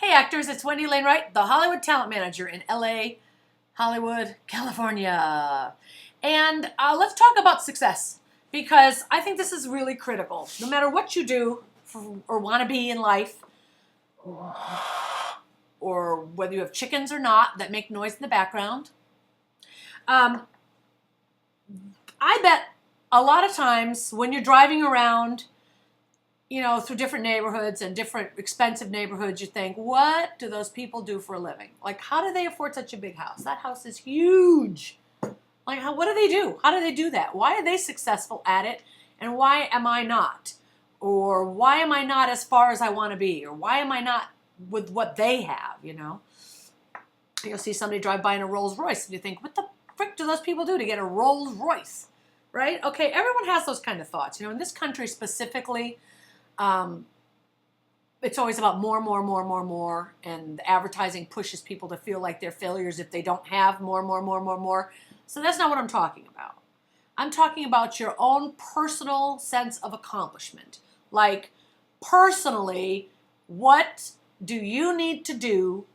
Hey actors, it's Wendy Lane Wright, the Hollywood talent manager in LA, Hollywood, California. And let's talk about success because I think this is really critical. No matter what you do or want to be in life, or whether you have chickens or not that make noise in the background, I bet a lot of times when you're driving around, through different neighborhoods and different expensive neighborhoods, you think, what do those people do for a living? Like, how do they afford such a big house? That house is huge. Like, what do they do? How do they do that? Why are they successful at it? And why am I not? Or why am I not as far as I want to be? Or why am I not with what they have, You'll see somebody drive by in a Rolls Royce and you think, what the frick do those people do to get a Rolls Royce? Right? Okay, everyone has those kind of thoughts. In this country specifically, it's always about more, and the advertising pushes people to feel like they're failures if they don't have more. So that's not what I'm talking about. I'm talking about your own personal sense of accomplishment. Like, personally, what do you need to do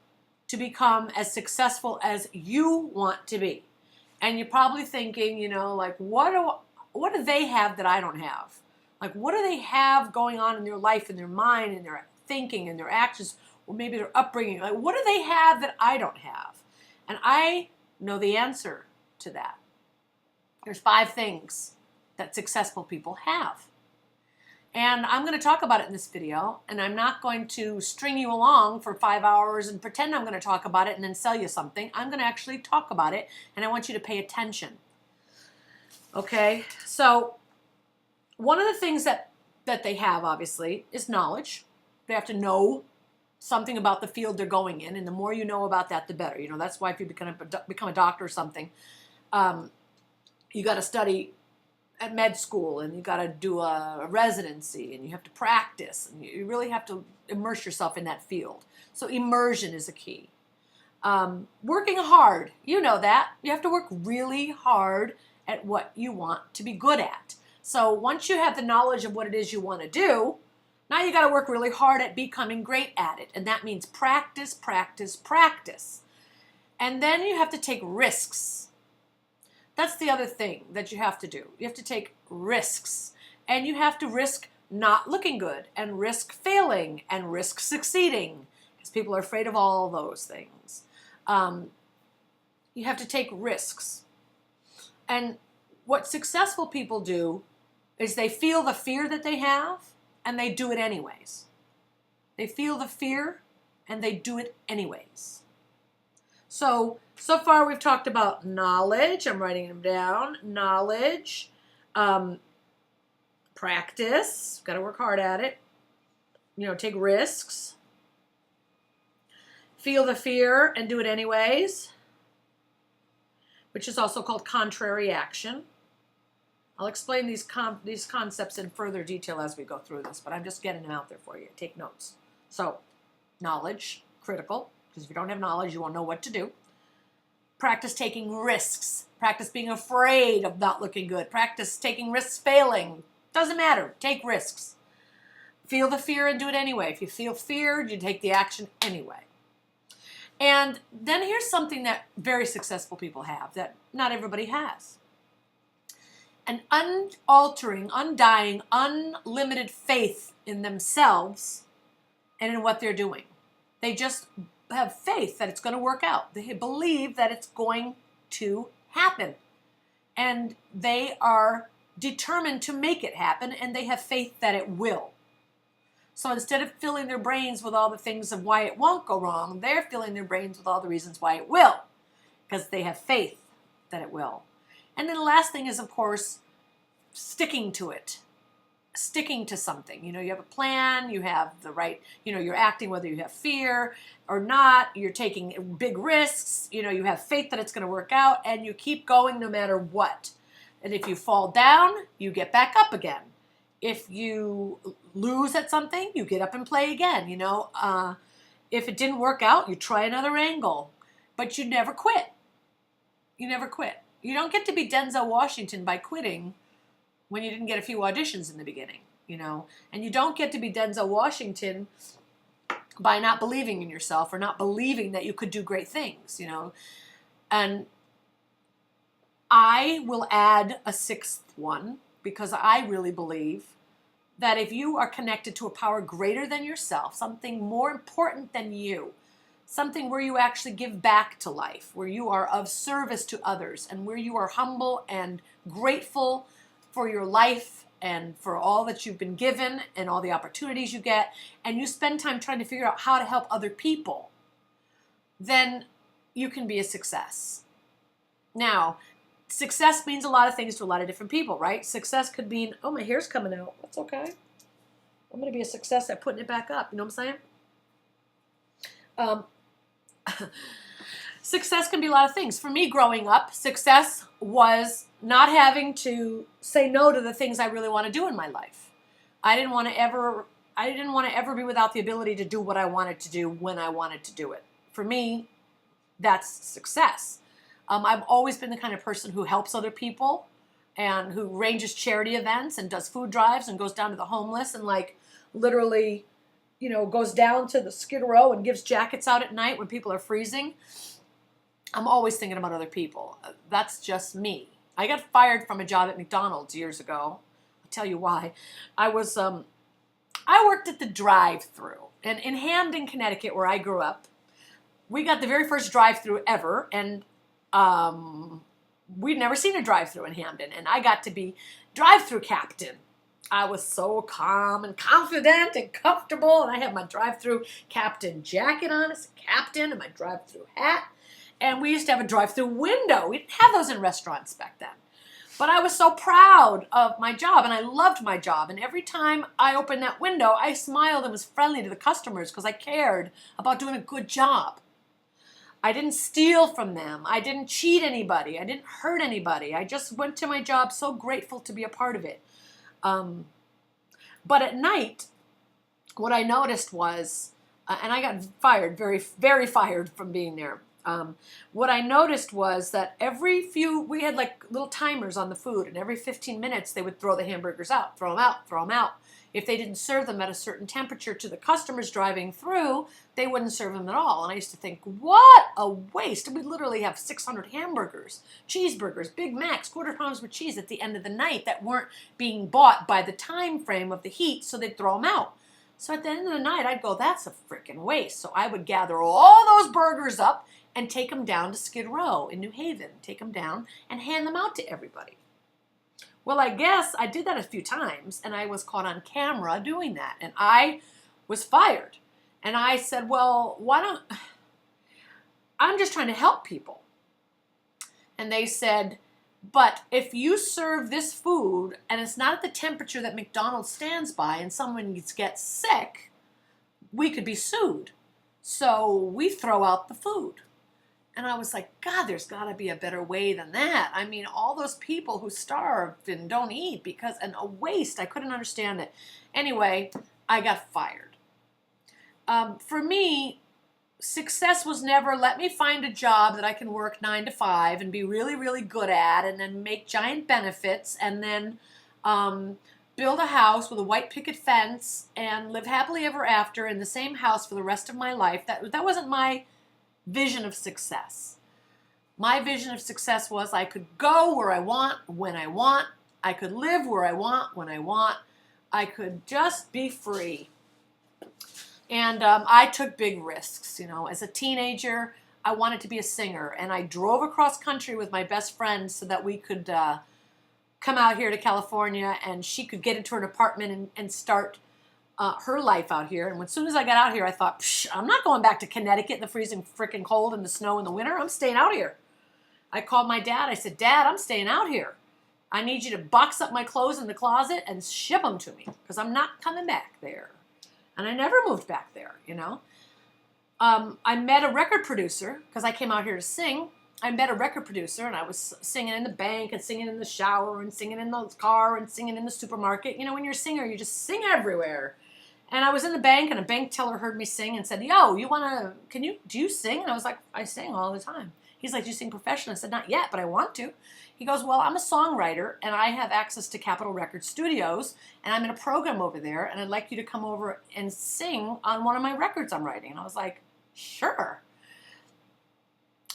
to become as successful as you want to be? And you're probably thinking, like, what do they have that I don't have? Like, what do they have going on in their life, in their mind, in their thinking, in their actions, or maybe their upbringing? Like, what do they have that I don't have? And I know the answer to that. There's 5 things that successful people have. And I'm going to talk about it in this video, and I'm not going to string you along for 5 hours and pretend I'm going to talk about it and then sell you something. I'm going to actually talk about it, and I want you to pay attention. Okay? So one of the things that they have, obviously, is knowledge. They have to know something about the field they're going in, and the more you know about that, the better. That's why if you become a doctor or something, you got to study at med school, and you got to do a residency, and you have to practice, and you really have to immerse yourself in that field. So immersion is a key. Working hard, you know that. You have to work really hard at what you want to be good at. So once you have the knowledge of what it is you want to do, now you got to work really hard at becoming great at it. And that means practice, practice, practice. And then you have to take risks. That's the other thing that you have to do. You have to take risks. And you have to risk not looking good, and risk failing, and risk succeeding. Because people are afraid of all those things. You have to take risks. And what successful people do is they feel the fear that they have, and they do it anyways. They feel the fear, and they do it anyways. So far we've talked about knowledge. I'm writing them down. Knowledge, practice. Got to work hard at it. Take risks. Feel the fear and do it anyways, which is also called contrary action. I'll explain these concepts in further detail as we go through this, but I'm just getting them out there for you. Take notes. So, knowledge, critical, because if you don't have knowledge, you won't know what to do. Practice taking risks. Practice being afraid of not looking good. Practice taking risks failing. Doesn't matter. Take risks. Feel the fear and do it anyway. If you feel feared, you take the action anyway. And then here's something that very successful people have that not everybody has. An unaltering, undying, unlimited faith in themselves and in what they're doing. They just have faith that it's going to work out. They believe that it's going to happen. And they are determined to make it happen, and they have faith that it will. So instead of filling their brains with all the things of why it won't go wrong, they're filling their brains with all the reasons why it will, because they have faith that it will. And then the last thing is, of course, sticking to it, sticking to something. You have a plan, you have the right, you're acting whether you have fear or not, you're taking big risks, you have faith that it's going to work out, and you keep going no matter what. And if you fall down, you get back up again. If you lose at something, you get up and play again. If it didn't work out, you try another angle, but you never quit. You never quit. You don't get to be Denzel Washington by quitting when you didn't get a few auditions in the beginning, And you don't get to be Denzel Washington by not believing in yourself or not believing that you could do great things, And I will add a sixth one because I really believe that if you are connected to a power greater than yourself, something more important than you, something where you actually give back to life, where you are of service to others, and where you are humble and grateful for your life and for all that you've been given and all the opportunities you get, and you spend time trying to figure out how to help other people, then you can be a success. Now, success means a lot of things to a lot of different people, right? Success could mean, oh, my hair's coming out. That's okay. I'm going to be a success at putting it back up. You know what I'm saying? Success can be a lot of things. For me, growing up, success was not having to say no to the things I really want to do in my life. I didn't want to ever be without the ability to do what I wanted to do when I wanted to do it. For me, that's success. I've always been the kind of person who helps other people and who arranges charity events and does food drives and goes down to the homeless and literally, goes down to the Skid Row and gives jackets out at night when people are freezing. I'm always thinking about other people. That's just me. I got fired from a job at McDonald's years ago. I'll tell you why. I worked at the drive-thru. And in Hamden, Connecticut, where I grew up, we got the very first drive-thru ever, and we'd never seen a drive-thru in Hamden, and I got to be drive-thru captain. I was so calm and confident and comfortable, and I had my drive-thru captain jacket on as a captain and my drive-thru hat, and we used to have a drive-thru window. We didn't have those in restaurants back then. But I was so proud of my job, and I loved my job, and every time I opened that window, I smiled and was friendly to the customers because I cared about doing a good job. I didn't steal from them. I didn't cheat anybody. I didn't hurt anybody. I just went to my job so grateful to be a part of it. But at night, what I noticed was, and I got fired, very, very fired from being there. What I noticed was that we had little timers on the food, and every 15 minutes they would throw the hamburgers out, throw them out, throw them out. If they didn't serve them at a certain temperature to the customers driving through, they wouldn't serve them at all. And I used to think, what a waste. We literally have 600 hamburgers, cheeseburgers, Big Macs, quarter pounds with cheese at the end of the night that weren't being bought by the time frame of the heat, so they'd throw them out. So at the end of the night, I'd go, that's a freaking waste. So I would gather all those burgers up and take them down to Skid Row in New Haven, take them down and hand them out to everybody. Well, I guess I did that a few times, and I was caught on camera doing that, and I was fired. And I said, well, I'm just trying to help people. And they said, but if you serve this food and it's not at the temperature that McDonald's stands by and someone gets sick, we could be sued. So we throw out the food. And I was like, God, there's got to be a better way than that. I mean, all those people who starved and don't eat and a waste. I couldn't understand it. Anyway, I got fired. For me, success was never, let me find a job that I can work 9 to 5 and be really, really good at, and then make giant benefits, and then build a house with a white picket fence and live happily ever after in the same house for the rest of my life. That wasn't my vision of success. My vision of success was I could go where I want, when I want. I could live where I want, when I want. I could just be free. And I took big risks. As a teenager, I wanted to be a singer, and I drove across country with my best friend so that we could come out here to California, and she could get into an apartment and start her life out here. And as soon as I got out here, I thought, I'm not going back to Connecticut in the freezing freaking cold and the snow in the winter. I'm staying out here. I called my dad. I said, Dad, I'm staying out here. I need you to box up my clothes in the closet and ship them to me because I'm not coming back there. And I never moved back there, I met a record producer because I came out here to sing. I met a record producer, and I was singing in the bank and singing in the shower and singing in the car and singing in the supermarket. When you're a singer, you just sing everywhere. And I was in the bank, and a bank teller heard me sing and said, yo, do you sing? And I was like, I sing all the time. He's like, do you sing professionally? I said, not yet, but I want to. He goes, well, I'm a songwriter, and I have access to Capitol Record Studios, and I'm in a program over there, and I'd like you to come over and sing on one of my records I'm writing. And I was like, sure.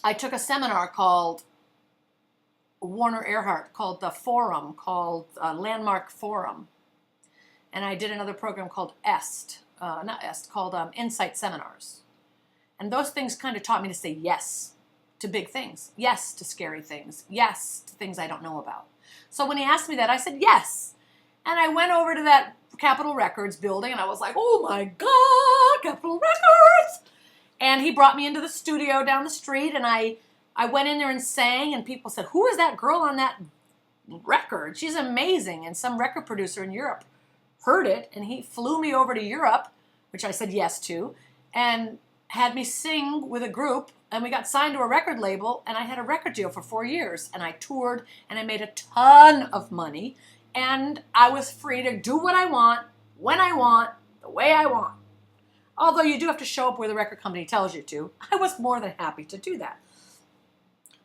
I took a seminar called Warner Earhart, called the Forum, called Landmark Forum. And I did another program called called Insight Seminars. And those things kind of taught me to say yes to big things, yes to scary things, yes to things I don't know about. So when he asked me that, I said yes. And I went over to that Capitol Records building, and I was like, oh my God, Capitol Records! And he brought me into the studio down the street, and I went in there and sang, and people said, who is that girl on that record? She's amazing. And some record producer in Europe heard it, and he flew me over to Europe, which I said yes to, and had me sing with a group, and we got signed to a record label, and I had a record deal for 4 years, and I toured, and I made a ton of money, and I was free to do what I want, when I want, the way I want. Although you do have to show up where the record company tells you to. I was more than happy to do that.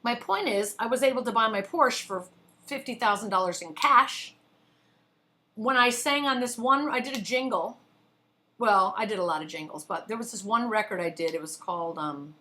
My point is, I was able to buy my Porsche for $50,000 in cash. When I sang on this one, I did a jingle. Well, I did a lot of jingles, but there was this one record I did. It was called, one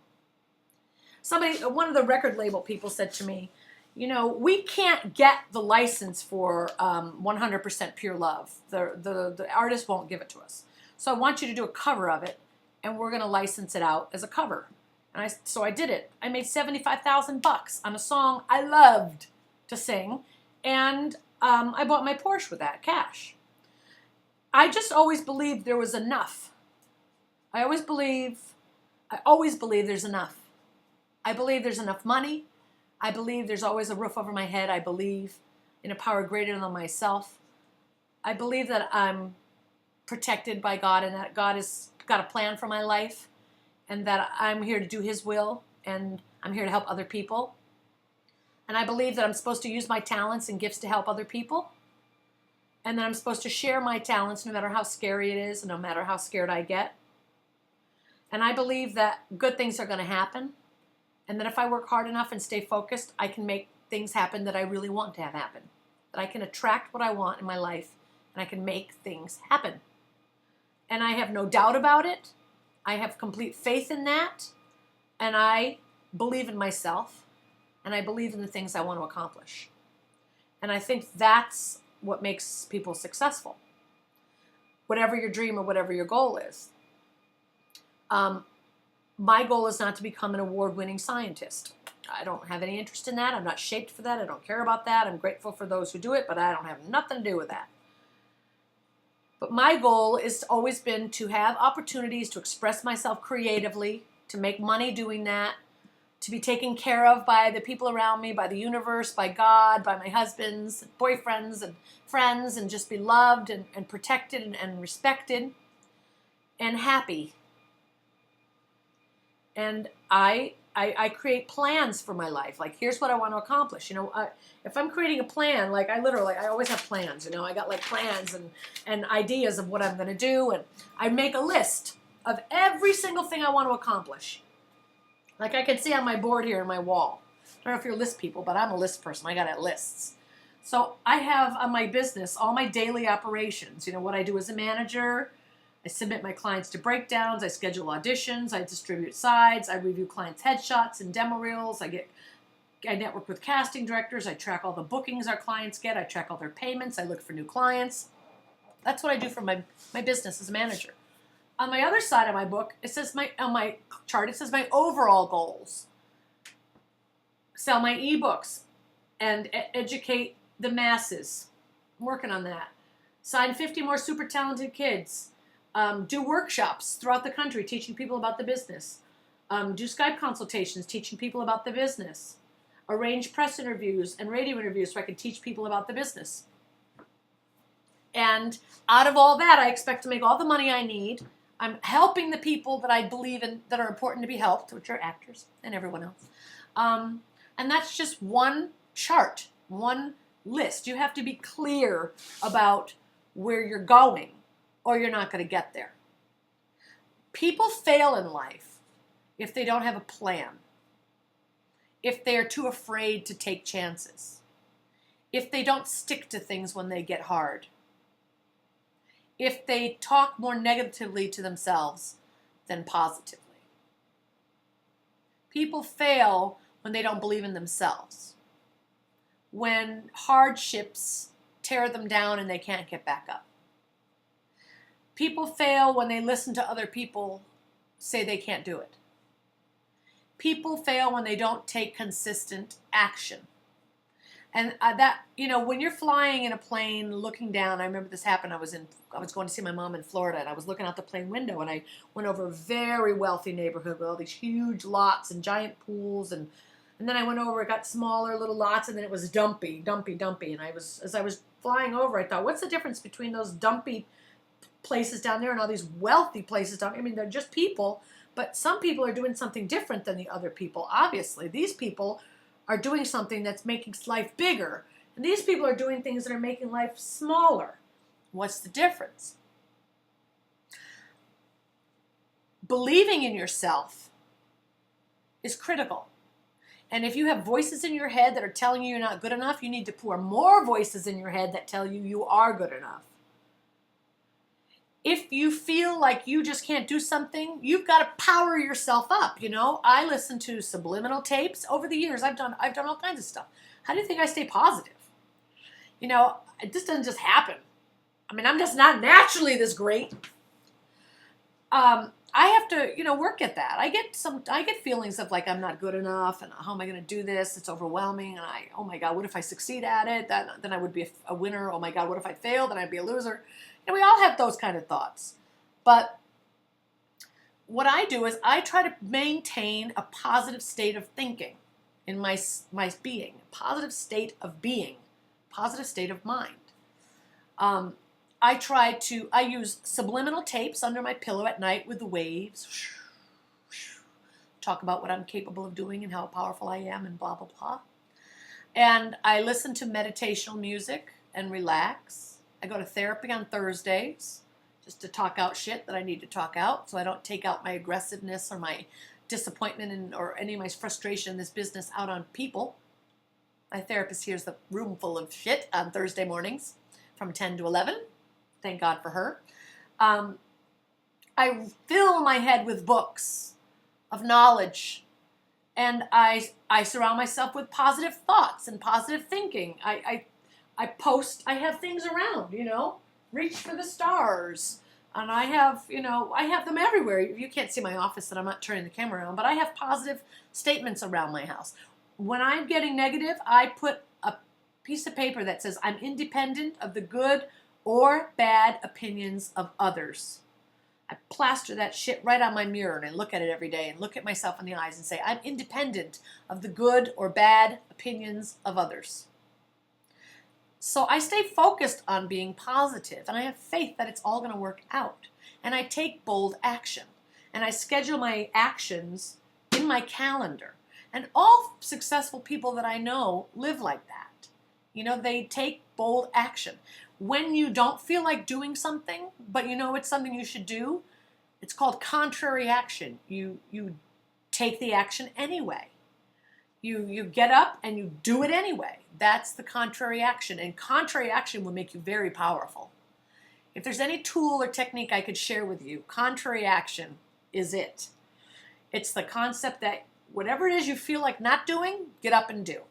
of the record label people said to me, you know, we can't get the license for 100% Pure Love. The artist won't give it to us. So I want you to do a cover of it, and we're going to license it out as a cover. And so I did it. I made $75,000 on a song I loved to sing, and I bought my Porsche with that cash. I just always believed there was enough. I always believe there's enough. I believe there's enough money. I believe there's always a roof over my head. I believe in a power greater than myself. I believe that I'm protected by God, and that God has got a plan for my life, and that I'm here to do His will, and I'm here to help other people. And I believe that I'm supposed to use my talents and gifts to help other people, and that I'm supposed to share my talents no matter how scary it is and no matter how scared I get. And I believe that good things are going to happen, and that if I work hard enough and stay focused, I can make things happen that I really want to have happen. That I can attract what I want in my life, and I can make things happen. And I have no doubt about it. I have complete faith in that. And I believe in myself. And I believe in the things I want to accomplish. And I think that's what makes people successful. Whatever your dream or whatever your goal is. My goal is not to become an award-winning scientist. I don't have any interest in that. I'm not shaped for that. I don't care about that. I'm grateful for those who do it, but I don't have nothing to do with that. But my goal has always been to have opportunities to express myself creatively, to make money doing that, to be taken care of by the people around me, by the universe, by God, by my husbands, boyfriends, and friends, and just be loved and protected and respected and happy. And I create plans for my life. Like, here's what I want to accomplish. You know, if I'm creating a plan, like I always have plans. You know, I got like plans and ideas of what I'm going to do. And I make a list of every single thing I want to accomplish. Like I can see on my board here on my wall. I don't know if you're list people, but I'm a list person. I got lists. So I have on my business all my daily operations. You know, what I do as a manager. I submit my clients to breakdowns, I schedule auditions, I distribute sides, I review clients' headshots and demo reels, I network with casting directors, I track all the bookings our clients get, I track all their payments, I look for new clients. That's what I do for my business as a manager. On my other side of my book, it says on my chart, it says my overall goals. Sell my ebooks and educate the masses. I'm working on that. Sign 50 more super talented kids. Do workshops throughout the country teaching people about the business. Do Skype consultations teaching people about the business. Arrange press interviews and radio interviews so I can teach people about the business. And out of all that, I expect to make all the money I need. I'm helping the people that I believe in that are important to be helped, which are actors and everyone else. And that's just one chart, one list. You have to be clear about where you're going, or you're not going to get there. People fail in life if they don't have a plan. if they are too afraid to take chances, if they don't stick to things when they get hard, if they talk more negatively to themselves than positively. People fail when they don't believe in themselves, when hardships tear them down and they can't get back up. People fail when they listen to other people say they can't do it. People fail when they don't take consistent action. And when you're flying in a plane, looking down, I remember this happened. I was going to see my mom in Florida, and I was looking out the plane window, and I went over a very wealthy neighborhood with all these huge lots and giant pools, and then I went over, it got smaller little lots, and then it was dumpy. And as I was flying over, I thought, what's the difference between those dumpy places down there and all these wealthy places down there? I mean, they're just people, but some people are doing something different than the other people. Obviously, these people are doing something that's making life bigger, and these people are doing things that are making life smaller. What's the difference? Believing in yourself is critical. And if you have voices in your head that are telling you you're not good enough, you need to pour more voices in your head that tell you you are good enough. If you feel like you just can't do something, you've got to power yourself up. I listen to subliminal tapes over the years. I've done all kinds of stuff. How do you think I stay positive? It just doesn't just happen. I mean, I'm just not naturally this great. I have to, work at that. I get feelings of like I'm not good enough, and how am I going to do this? It's overwhelming, and oh my God, what if I succeed at it? Then I would be a winner. Oh my God, what if I fail? Then I'd be a loser. We all have those kind of thoughts. But what I do is I try to maintain a positive state of thinking in my being, a positive state of being, positive state of mind. I use subliminal tapes under my pillow at night with the waves. Talk about what I'm capable of doing and how powerful I am and blah, blah, blah. And I listen to meditational music and relax. I go to therapy on Thursdays just to talk out shit that I need to talk out, so I don't take out my aggressiveness or my disappointment or any of my frustration in this business out on people. My therapist hears the room full of shit on Thursday mornings from 10 to 11. Thank God for her. I fill my head with books of knowledge, and I surround myself with positive thoughts and positive thinking. I post, I have things around, reach for the stars. And I have them everywhere. You can't see my office that I'm not turning the camera around, but I have positive statements around my house. When I'm getting negative, I put a piece of paper that says I'm independent of the good or bad opinions of others. I plaster that shit right on my mirror, and I look at it every day and look at myself in the eyes and say, I'm independent of the good or bad opinions of others. So I stay focused on being positive, and I have faith that it's all going to work out. And I take bold action, and I schedule my actions in my calendar. And all successful people that I know live like that. They take bold action. When you don't feel like doing something, but it's something you should do, it's called contrary action. You take the action anyway. You get up and you do it anyway. That's the contrary action. And contrary action will make you very powerful. If there's any tool or technique I could share with you, contrary action is it. It's the concept that whatever it is you feel like not doing, get up and do.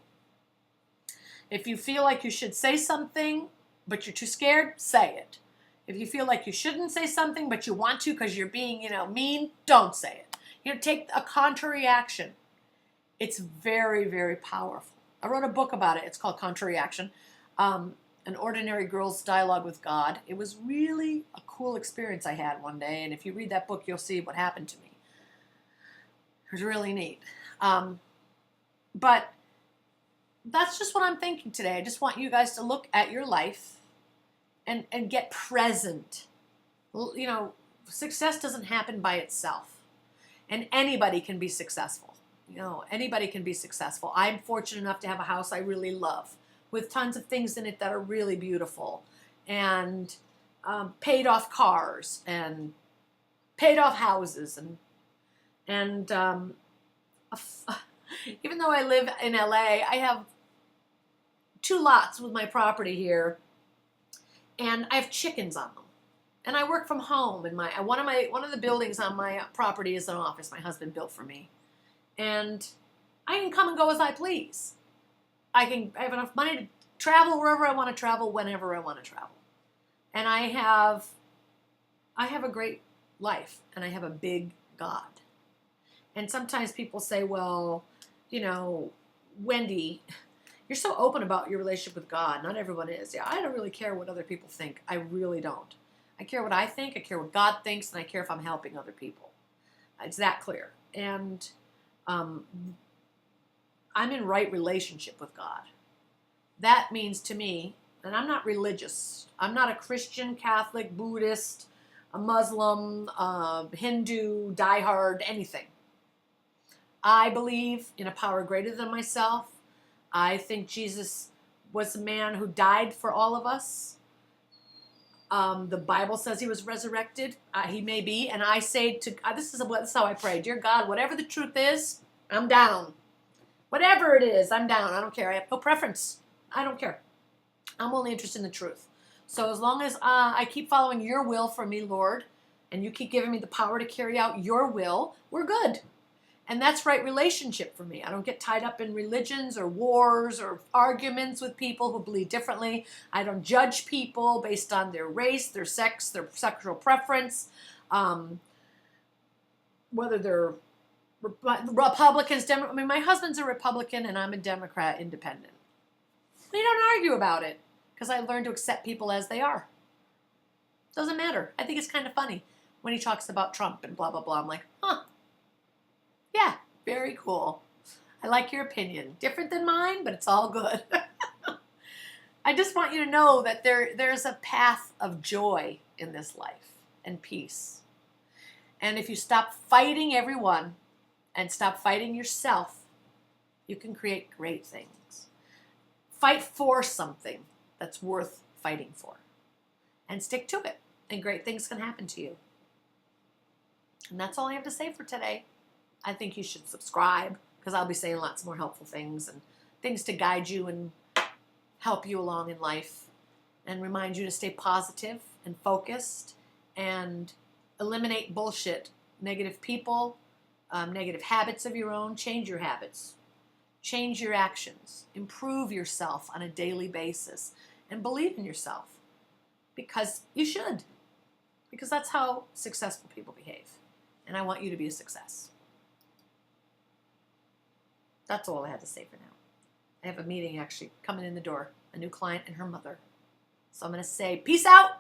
If you feel like you should say something, but you're too scared, say it. If you feel like you shouldn't say something, but you want to because you're being, mean, don't say it. Take a contrary action. It's very, very powerful. I wrote a book about it. It's called Contrary Action, An Ordinary Girl's Dialogue with God. It was really a cool experience I had one day, and if you read that book, you'll see what happened to me. It was really neat. But that's just what I'm thinking today. I just want you guys to look at your life and get present. Success doesn't happen by itself, and anybody can be successful. Anybody can be successful. I'm fortunate enough to have a house I really love with tons of things in it that are really beautiful, and paid off cars and paid off houses and Even though I live in LA, I have 2 lots with my property here, and I have chickens on them. And I work from home, and one of the buildings on my property is an office my husband built for me. And I can come and go as I please. I have enough money to travel wherever I want to travel, whenever I want to travel. And I have a great life, and I have a big God. And sometimes people say, well, Wendy, you're so open about your relationship with God. Not everyone is. Yeah, I don't really care what other people think. I really don't. I care what I think. I care what God thinks, and I care if I'm helping other people. It's that clear. And I'm in right relationship with God. That means to me, and I'm not religious. I'm not a Christian, Catholic, Buddhist, a Muslim, Hindu, diehard, anything. I believe in a power greater than myself. I think Jesus was a man who died for all of us. The Bible says he was resurrected. He may be. And I say this is how I pray. Dear God, whatever the truth is, I'm down. Whatever it is, I'm down. I don't care. I have no preference. I don't care. I'm only interested in the truth. So as long as I keep following your will for me, Lord, and you keep giving me the power to carry out your will, we're good. And that's right relationship for me. I don't get tied up in religions or wars or arguments with people who believe differently. I don't judge people based on their race, their sex, their sexual preference, whether they're Republicans, Democrats. I mean, my husband's a Republican and I'm a Democrat independent. We don't argue about it because I learned to accept people as they are. Doesn't matter. I think it's kind of funny when he talks about Trump and blah, blah, blah. I'm like, yeah, very cool. I like your opinion. Different than mine, but it's all good. I just want you to know that there's a path of joy in this life and peace. And if you stop fighting everyone and stop fighting yourself, you can create great things. Fight for something that's worth fighting for. And stick to it. And great things can happen to you. And that's all I have to say for today. I think you should subscribe because I'll be saying lots more helpful things and things to guide you and help you along in life and remind you to stay positive and focused and eliminate bullshit, negative people, negative habits of your own. Change your habits. Change your actions. Improve yourself on a daily basis and believe in yourself because you should. Because that's how successful people behave. And I want you to be a success. That's all I had to say for now. I have a meeting actually coming in the door, a new client and her mother. So I'm going to say, peace out.